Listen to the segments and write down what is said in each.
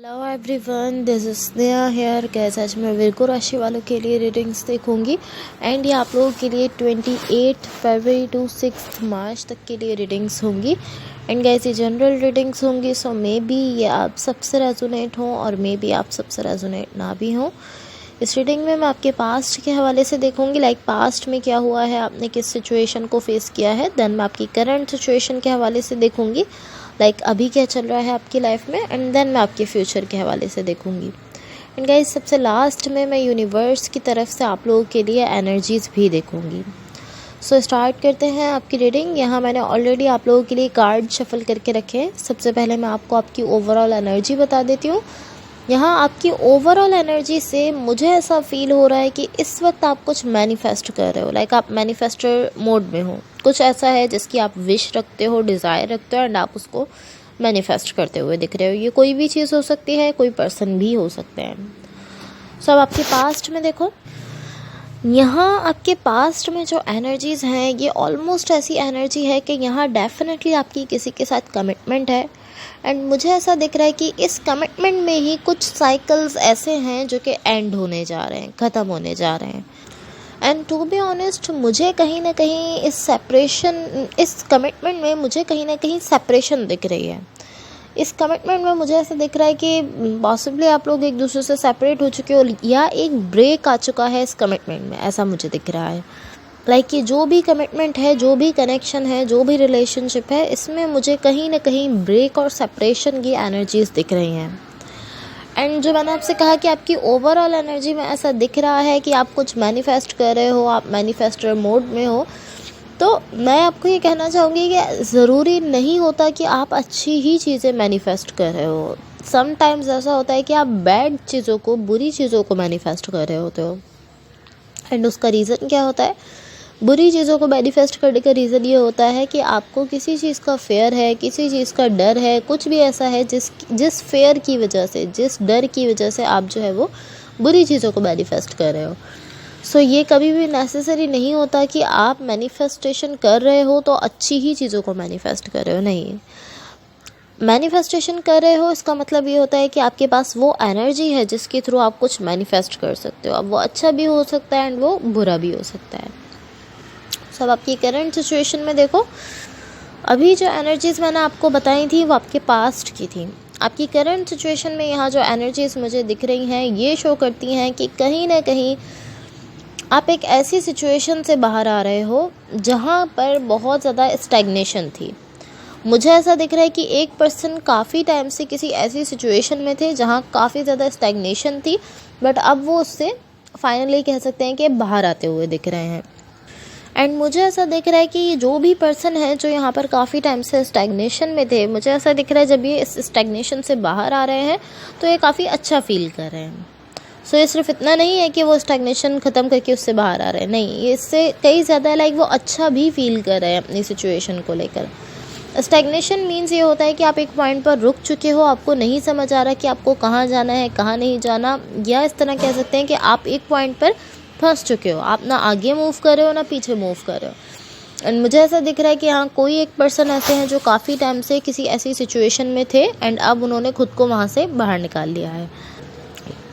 Hello everyone, this is Sneha here. कैसे आज मैं विर्गो राशि वालों के लिए रीडिंग्स देखूंगी एंड ये आप लोगों के लिए 28 फरवरी टू 6 मार्च तक के लिए रीडिंग्स होंगी। एंड गैस ये जनरल रीडिंग्स होंगी, सो मे बी ये आप सबसे रेजोनेट हों और मे बी आप सबसे रेजोनेट ना भी हों। इस रीडिंग में मैं आपके पास्ट के हवाले से देखूंगी, लाइक पास्ट में क्या हुआ है, आपने किस सिचुएशन को फेस किया है। देन मैं आपकी करंट सिचुएशन के हवाले से देखूंगी, लाइक अभी क्या चल रहा है आपकी लाइफ में। एंड देन मैं आपके फ्यूचर के हवाले से देखूंगी। एंड गाइस सबसे लास्ट में मैं यूनिवर्स की तरफ से आप लोगों के लिए एनर्जीज़ भी देखूंगी। सो स्टार्ट करते हैं आपकी रीडिंग। यहाँ मैंने ऑलरेडी आप लोगों के लिए कार्ड शफल करके रखे हैं। सबसे पहले मैं आपको आपकी ओवरऑल एनर्जी बता देती हूँ। यहाँ आपकी ओवरऑल एनर्जी से मुझे ऐसा फील हो रहा है कि इस वक्त आप कुछ मैनिफेस्ट कर रहे हो, लाइक आप मैनिफेस्टर मोड में हो। कुछ ऐसा है जिसकी आप विश रखते हो, डिज़ायर रखते हो एंड आप उसको मैनिफेस्ट करते हुए दिख रहे हो। ये कोई भी चीज़ हो सकती है, कोई पर्सन भी हो सकते हैं। सो अब आपके पास्ट में देखो, यहाँ आपके पास्ट में जो एनर्जीज़ हैं ये ऑलमोस्ट ऐसी एनर्जी है कि यहाँ डेफिनेटली आपकी किसी के साथ कमिटमेंट है। एंड मुझे ऐसा दिख रहा है कि इस कमिटमेंट में ही कुछ साइकिल्स ऐसे हैं जो कि एंड होने जा रहे हैं, ख़त्म होने जा रहे हैं। एंड टू बी ऑनेस्ट, मुझे कहीं ना कहीं इस कमिटमेंट में मुझे कहीं ना कहीं सेपरेशन दिख रही है। इस कमिटमेंट में मुझे ऐसा दिख रहा है कि पॉसिबली आप लोग एक दूसरे से सेपरेट हो चुके हो या एक ब्रेक आ चुका है इस कमिटमेंट में, ऐसा मुझे दिख रहा है। लाइक कि जो भी कमिटमेंट है, जो भी कनेक्शन है, जो भी रिलेशनशिप है, इसमें मुझे कहीं ना कहीं ब्रेक और सेपरेशन की एनर्जीज दिख रही हैं। एंड जो मैंने आपसे कहा कि आपकी ओवरऑल एनर्जी में ऐसा दिख रहा है कि आप कुछ मैनिफेस्ट कर रहे हो, आप मैनिफेस्टर मोड में हो, तो मैं आपको ये कहना चाहूँगी कि ज़रूरी नहीं होता कि आप अच्छी ही चीज़ें मैनिफेस्ट कर रहे हो। समटाइम्स ऐसा होता है कि आप बैड चीज़ों को, बुरी चीज़ों को मैनिफेस्ट कर रहे होते हो। एंड उसका रीज़न क्या होता है? बुरी चीज़ों को मैनिफेस्ट करने का रीज़न ये होता है कि आपको किसी चीज़ का फेयर है, किसी चीज़ का डर है, कुछ भी ऐसा है जिस फेयर की वजह से, जिस डर की वजह से आप जो है वो बुरी चीज़ों को मैनिफेस्ट कर रहे हो। सो ये कभी भी नेसेसरी नहीं होता कि आप मैनिफेस्टेशन कर रहे हो तो अच्छी ही चीज़ों को मैनिफेस्ट कर रहे हो। नहीं, मैनिफेस्टेशन कर रहे हो इसका मतलब ये होता है कि आपके पास वो एनर्जी है जिसके थ्रू आप कुछ मैनिफेस्ट कर सकते हो। अब वो अच्छा भी हो सकता है एंड वो बुरा भी हो सकता है। सब आपकी करंट सिचुएशन में देखो, अभी जो एनर्जीज़ मैंने आपको बताई थी वो आपके पास्ट की थी। आपकी करंट सिचुएशन में यहाँ जो एनर्जीज़ मुझे दिख रही हैं ये शो करती हैं कि कहीं ना कहीं आप एक ऐसी सिचुएशन से बाहर आ रहे हो जहाँ पर बहुत ज़्यादा स्टैग्नेशन थी। मुझे ऐसा दिख रहा है कि एक पर्सन काफ़ी टाइम से किसी ऐसी सिचुएशन में थे जहाँ काफ़ी ज़्यादा स्टैग्नेशन थी, बट अब वो उससे फाइनली कह सकते हैं कि बाहर आते हुए दिख रहे हैं। एंड मुझे ऐसा दिख रहा है कि ये जो भी पर्सन है जो यहाँ पर काफ़ी टाइम से स्टैग्नेशन में थे, मुझे ऐसा दिख रहा है जब ये इस स्टैग्नेशन से बाहर आ रहे हैं तो ये काफ़ी अच्छा फील कर रहे हैं। सो ये सिर्फ इतना नहीं है कि वो स्टैग्नेशन ख़त्म करके उससे बाहर आ रहे हैं, नहीं, ये इससे कई ज़्यादा लाइक वो अच्छा भी फील कर रहे हैं अपनी सिचुएशन को लेकर। स्टैग्नेशन मीन्स ये होता है कि आप एक पॉइंट पर रुक चुके हो, आपको नहीं समझ आ रहा कि आपको कहाँ जाना है, कहाँ नहीं जाना, या इस तरह कह सकते हैं कि आप एक पॉइंट पर फंस चुके हो। आप ना आगे मूव कर रहे हो ना पीछे मूव कर रहे हो। एंड मुझे ऐसा दिख रहा है कि हाँ, कोई एक पर्सन ऐसे हैं जो काफ़ी टाइम से किसी ऐसी सिचुएशन में थे एंड अब उन्होंने खुद को वहाँ से बाहर निकाल लिया है।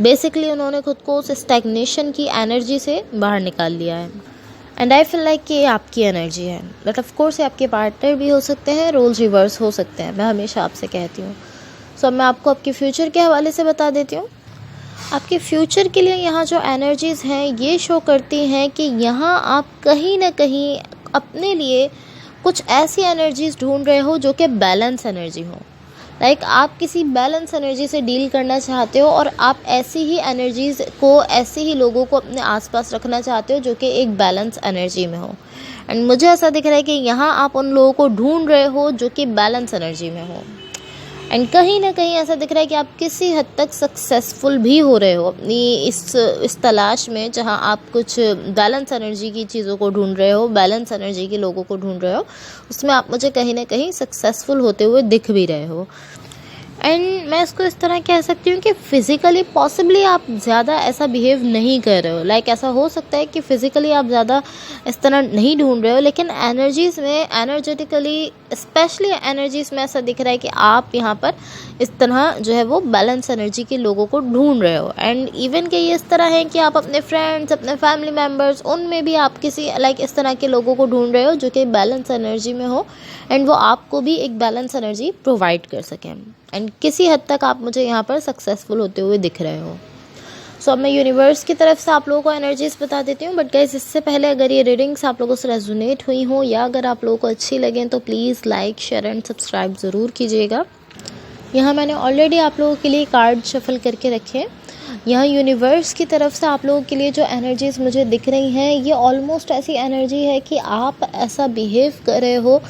बेसिकली उन्होंने खुद को उस स्टैग्नेशन की एनर्जी से बाहर निकाल लिया है। एंड आई फील लाइक कि ये आपकी एनर्जी है, बट ऑफ कोर्स ये आपके पार्टनर भी हो सकते हैं, रोल्स रिवर्स हो सकते हैं, मैं हमेशा आपसे कहती हूँ। सो मैं आपको आपके फ्यूचर के हवाले से बता देती हूँ। आपके फ्यूचर के लिए यहाँ जो एनर्जीज़ हैं ये शो करती हैं कि यहाँ आप कहीं ना कहीं अपने लिए कुछ ऐसी एनर्जीज़ ढूंढ रहे हो जो कि बैलेंस एनर्जी हो। लाइक आप किसी बैलेंस एनर्जी से डील करना चाहते हो और आप ऐसी ही एनर्जीज़ को, ऐसे ही लोगों को अपने आसपास रखना चाहते हो जो कि एक बैलेंस एनर्जी में हो। एंड मुझे ऐसा दिख रहा है कि यहाँ आप उन लोगों को ढूंढ रहे हो जो कि बैलेंस एनर्जी में हो। एंड कहीं ना कहीं ऐसा दिख रहा है कि आप किसी हद तक सक्सेसफुल भी हो रहे हो अपनी इस तलाश में, जहां आप कुछ बैलेंस एनर्जी की चीज़ों को ढूंढ रहे हो, बैलेंस एनर्जी के लोगों को ढूंढ रहे हो, उसमें आप मुझे कहीं ना कहीं सक्सेसफुल होते हुए दिख भी रहे हो। एंड मैं इसको इस तरह कह सकती हूँ कि फ़िज़िकली पॉसिबली आप ज़्यादा ऐसा बिहेव नहीं कर रहे हो। लाइक ऐसा हो सकता है कि फ़िज़िकली आप ज़्यादा इस तरह नहीं ढूंढ रहे हो, लेकिन एनर्जीज़ में एनर्जेटिकली स्पेशली एनर्जीज में ऐसा दिख रहा है कि आप यहाँ पर इस तरह जो है वो बैलेंस एनर्जी के लोगों को ढूंढ रहे हो। एंड इवन कि ये इस तरह है कि आप अपने फ्रेंड्स, अपने फैमिली मेम्बर्स, उनमें भी आप किसी इस तरह के लोगों को ढूंढ रहे हो जो कि बैलेंस एनर्जी में हो एंड वो आपको भी एक बैलेंस एनर्जी प्रोवाइड कर सकें। एंड किसी हद तक आप मुझे यहाँ पर सक्सेसफुल होते हुए दिख रहे हो। सो अब मैं यूनिवर्स की तरफ से आप लोगों को एनर्जीज बता देती हूँ। बट गाइस, इससे पहले अगर ये रीडिंग्स आप लोगों से रेजोनेट हुई हो या अगर आप लोगों को अच्छी लगें तो please like, share and subscribe ज़रूर कीजिएगा। यहाँ मैंने ऑलरेडी आप लोगों के लिए कार्ड शफल करके रखे हैं। यहाँ यूनिवर्स की तरफ से आप लोगों के लिए जो एनर्जीज मुझे दिख रही हैं, ये ऑलमोस्ट ऐसी एनर्जी है कि आप ऐसा बिहेव कर रहे हो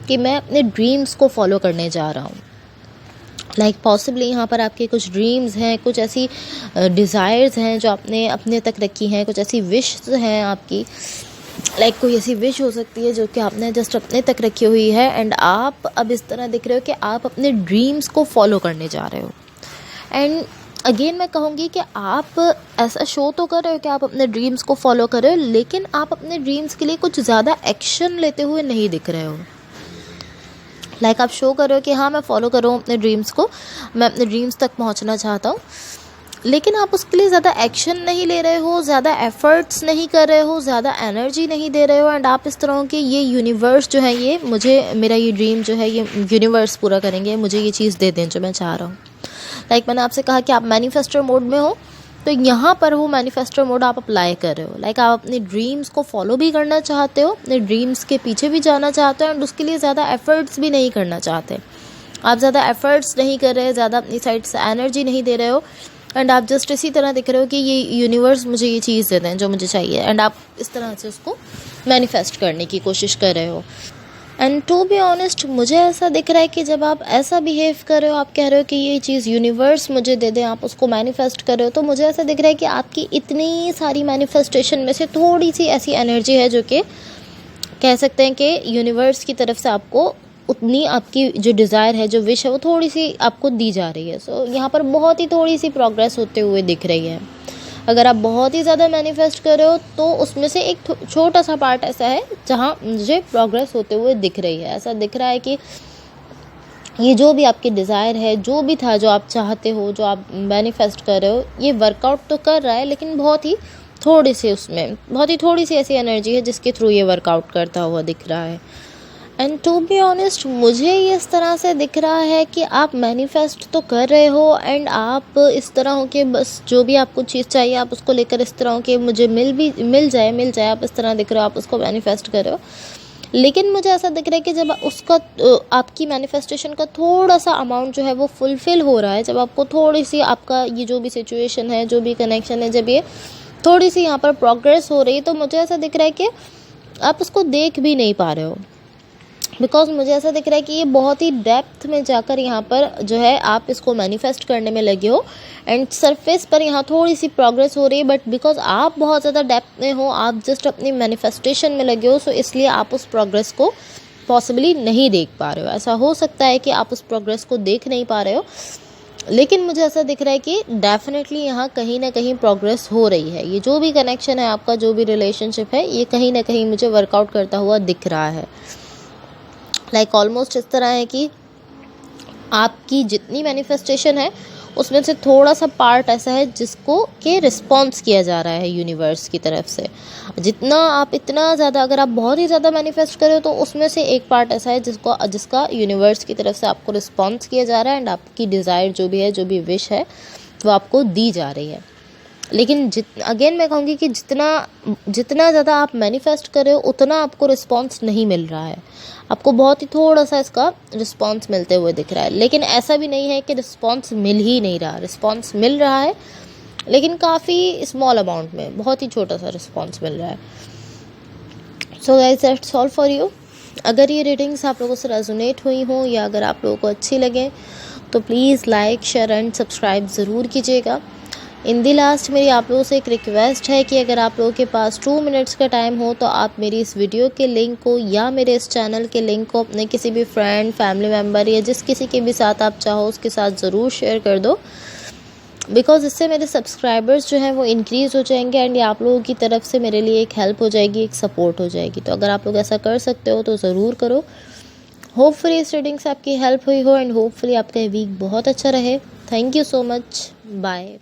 कि मैं अपने ड्रीम्स को फॉलो करने जा रहा हूँ। पॉसिबली यहाँ पर आपके कुछ ड्रीम्स हैं, कुछ ऐसी डिज़ायर्स हैं जो आपने अपने तक रखी हैं, कुछ ऐसी विश हैं आपकी। कोई ऐसी विश हो सकती है जो कि आपने जस्ट अपने तक रखी हुई है एंड आप अब इस तरह दिख रहे हो कि आप अपने ड्रीम्स को फॉलो करने जा रहे हो। एंड अगेन मैं कहूँगी कि आप ऐसा शो तो कर रहे हो कि आप अपने ड्रीम्स को फॉलो कर रहे हो, लेकिन आप अपने ड्रीम्स के लिए कुछ ज़्यादा एक्शन लेते हुए नहीं दिख रहे हो। आप शो कर रहे हो कि हाँ, मैं फॉलो कर रहा हूँ अपने ड्रीम्स को, मैं अपने ड्रीम्स तक पहुँचना चाहता हूँ, लेकिन आप उसके लिए ज़्यादा एक्शन नहीं ले रहे हो, ज़्यादा एफर्ट्स नहीं कर रहे हो, ज़्यादा एनर्जी नहीं दे रहे हो। एंड आप इस तरह के ये यूनिवर्स जो है, ये मुझे मेरा ये ड्रीम जो है ये यूनिवर्स पूरा करेंगे, मुझे ये चीज़ दे दें जो मैं चाह रहा हूँ। मैंने आपसे कहा कि आप मैनिफेस्टर मोड में हो, तो यहाँ पर वो मैनिफेस्टर मोड आप अप्लाई कर रहे हो। आप अपने ड्रीम्स को फॉलो भी करना चाहते हो, अपने ड्रीम्स के पीछे भी जाना चाहते हो एंड उसके लिए ज़्यादा एफर्ट्स भी नहीं करना चाहते। आप ज़्यादा एफर्ट्स नहीं कर रहे, ज़्यादा अपनी साइड से एनर्जी नहीं दे रहे हो एंड आप जस्ट इसी तरह दिख रहे हो कि ये यूनिवर्स मुझे ये चीज़ दे दें जो मुझे चाहिए। एंड आप इस तरह से उसको मैनिफेस्ट करने की कोशिश कर रहे हो। एंड टू बी ऑनेस्ट, मुझे ऐसा दिख रहा है कि जब आप ऐसा बिहेव कर रहे हो, आप कह रहे हो कि ये चीज़ यूनिवर्स मुझे दे दे, आप उसको मैनिफेस्ट कर रहे हो, तो मुझे ऐसा दिख रहा है कि आपकी इतनी सारी मैनिफेस्टेशन में से थोड़ी सी ऐसी एनर्जी है जो कि कह सकते हैं कि यूनिवर्स की तरफ से आपको उतनी आपकी जो डिज़ायर है, जो विश है, वो थोड़ी सी आपको दी जा रही है। सो यहाँ पर बहुत ही थोड़ी सी प्रोग्रेस होते हुए दिख रही है। अगर आप बहुत ही ज़्यादा मैनिफेस्ट कर रहे हो तो उसमें से एक छोटा सा पार्ट ऐसा है जहाँ मुझे प्रोग्रेस होते हुए दिख रही है। ऐसा दिख रहा है कि ये जो भी आपकी डिज़ायर है, जो भी था जो आप चाहते हो, जो आप मैनिफेस्ट कर रहे हो, ये वर्कआउट तो कर रहा है, लेकिन बहुत ही थोड़ी सी ऐसी एनर्जी है जिसके थ्रू ये वर्कआउट करता हुआ दिख रहा है। एंड टू बी ऑनेस्ट, मुझे ये इस तरह से दिख रहा है कि आप मैनिफेस्ट तो कर रहे हो एंड आप इस तरह हो कि बस जो भी आपको चीज़ चाहिए आप उसको लेकर इस तरह हो कि मुझे मिल जाए, आप इस तरह दिख रहे हो, आप उसको मैनिफेस्ट कर रहे हो। लेकिन मुझे ऐसा दिख रहा है कि जब उसका आपकी मैनिफेस्टेशन का थोड़ा सा अमाउंट जो है वो फुलफ़िल हो रहा है, जब आपको थोड़ी सी आपका ये जो भी सिचुएशन है, जो भी कनेक्शन है, जब ये थोड़ी सी यहाँ पर प्रोग्रेस हो रही है, तो मुझे ऐसा दिख रहा है कि आप उसको देख भी नहीं पा रहे हो। बिकॉज मुझे ऐसा दिख रहा है कि ये बहुत ही डेप्थ में जाकर यहाँ पर जो है आप इसको मैनिफेस्ट करने में लगे हो एंड सरफेस पर यहाँ थोड़ी सी प्रोग्रेस हो रही है, बट बिकॉज आप बहुत ज़्यादा डेप्थ में हो, आप जस्ट अपनी मैनिफेस्टेशन में लगे हो, सो इसलिए आप उस प्रोग्रेस को पॉसिबली नहीं देख पा रहे हो। ऐसा हो सकता है कि आप उस प्रोग्रेस को देख नहीं पा रहे हो, लेकिन मुझे ऐसा दिख रहा है कि डेफिनेटली यहाँ कहीं ना कहीं प्रोग्रेस हो रही है। ये जो भी कनेक्शन है आपका, जो भी रिलेशनशिप है, ये कहीं ना कहीं मुझे वर्कआउट करता हुआ दिख रहा है। ऑलमोस्ट इस तरह है कि आपकी जितनी मैनिफेस्टेशन है उसमें से थोड़ा सा पार्ट ऐसा है जिसको के रिस्पॉन्स किया जा रहा है यूनिवर्स की तरफ से। इतना ज़्यादा अगर आप बहुत ही ज़्यादा मैनिफेस्ट करें तो उसमें से एक पार्ट ऐसा है जिसका यूनिवर्स की तरफ से आपको रिस्पॉन्स किया जा रहा है एंड आपकी डिज़ायर जो भी है, जो भी विश है, वो आपको दी जा रही है। लेकिन अगेन मैं कहूँगी कि जितना ज़्यादा आप मैनिफेस्ट कर रहे हो उतना आपको रिस्पॉन्स नहीं मिल रहा है, आपको बहुत ही थोड़ा सा इसका रिस्पॉन्स मिलते हुए दिख रहा है। लेकिन ऐसा भी नहीं है कि रिस्पॉन्स मिल ही नहीं रहा, रिस्पॉन्स मिल रहा है, लेकिन काफ़ी स्मॉल अमाउंट में, बहुत ही छोटा सा रिस्पॉन्स मिल रहा है। So guys, that's all for you. अगर ये रीडिंग्स आप लोगों से रेजोनेट हुई हों या अगर आप लोगों को अच्छी लगे तो please like, share and subscribe ज़रूर कीजिएगा। इन दी लास्ट मेरी आप लोगों से एक रिक्वेस्ट है कि अगर आप लोगों के पास 2 मिनट्स का टाइम हो तो आप मेरी इस वीडियो के लिंक को या मेरे इस चैनल के लिंक को अपने किसी भी फ्रेंड, फैमिली मेम्बर या जिस किसी के भी साथ आप चाहो उसके साथ ज़रूर शेयर कर दो, बिकॉज इससे मेरे सब्सक्राइबर्स जो हैं वो इंक्रीज़ हो जाएंगे एंड ये आप लोगों की तरफ से मेरे लिए एक हेल्प हो जाएगी, एक सपोर्ट हो जाएगी। तो अगर आप लोग ऐसा कर सकते हो तो ज़रूर करो। होपफुली इस रीडिंग से आपकी हेल्प हुई हो एंड होपफुली आपका वीक बहुत अच्छा रहे। Thank you so much. Bye.